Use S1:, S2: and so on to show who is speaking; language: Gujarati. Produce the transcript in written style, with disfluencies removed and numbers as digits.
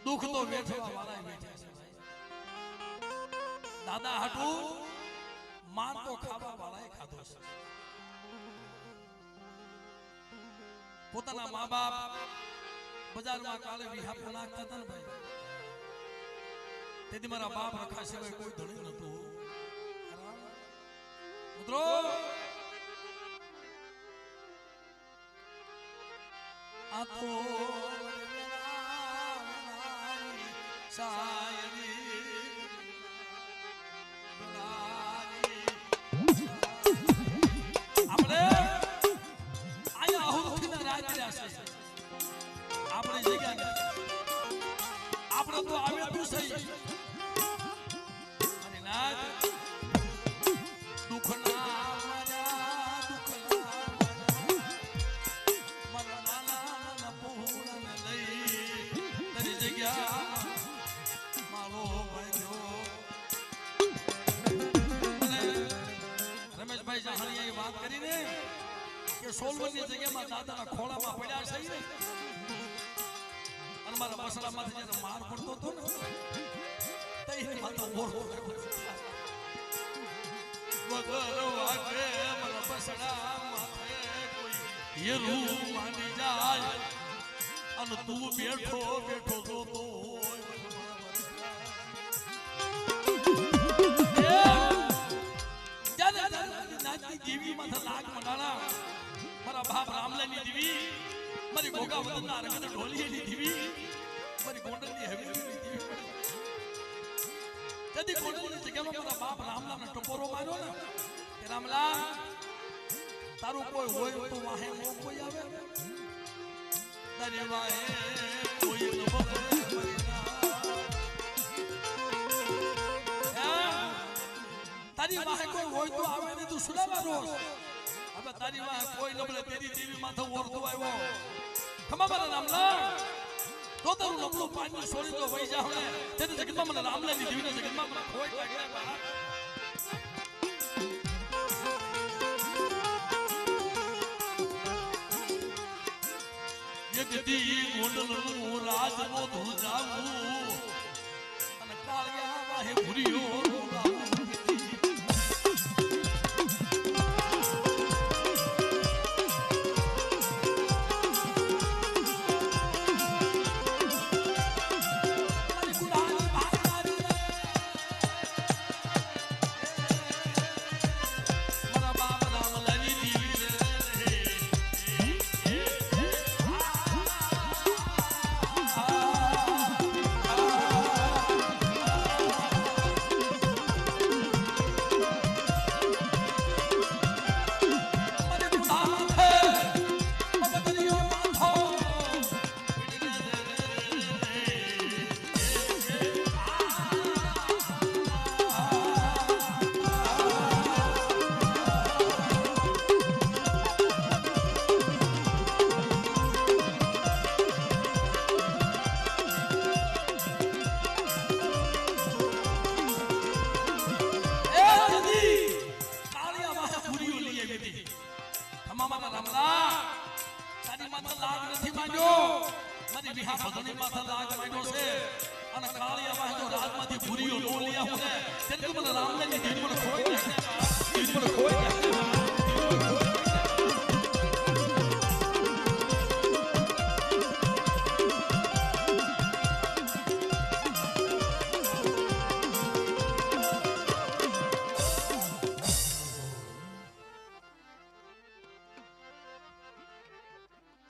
S1: દુઃખ તો વેઠવા વાળા બેઠા છે ભાઈ. દાદા હાટુ માર તો ખાવા વાળાએ ખાધો છે. પોતાના મા બાપ બજારમાં કાલે વિહાપો નાખતા હતા ને ભાઈ, તેથી મારા બાપ રખા સિવાય કોઈ ધણી નતું. મિત્રો આ તો આપણે આયા આહુતિના રાજ કર્યા છે. આપણે જગ્યા આપણે તો આવે તું સહી અને નાદ દુખના રમેશભાઈ જાહણીએ વાત કરીને કે સોલવનની જગ્યામાં દાદાના ખોળામાં પડ્યા છે ને, અને મારા મસલામાંથી જ્યારે માર પડતો હતો ને તઈ માતો ઓળો વગર વાગે મારા બસડા માથે કોઈ હીરું માની જાય અને તું બેઠો બેઠો જોતો દેવી માથે લાગ મંડાણા. મારા બાપ રામલાની દેવી, મારી ગોગા વદનના રંગના ઢોલિયાની દેવી, મારી ગોંડલની હવેલીની દેવી. તેથી ગોંડલની જગ્યામાં મારા બાપ રામલાને ટપોરો માર્યો ને કે રામલા તારું કોઈ હોય તો વાહે નો કોઈ આવે, તારી વાહે કોઈ ન હોય. તારી વાહે કોઈ હોય તો આવે ને તું સુનાવા રોસ. હવે તારી વાહે કોઈ ન બોલે તેરી દેવી માથે ઓરતો આવ્યો. ખમા મારા રામલા તો તારું નબળું પાણી છોડી તો વહી જાવ ને. તેથી જગતમાં મને રામલાની દેવીને જગતમાં મને ખોટ લાગે. યગદી ગોંડલનું રાજ નો ધુજાવું અને કાળિયા વાહે ભૂરિયો રામલાની દેવી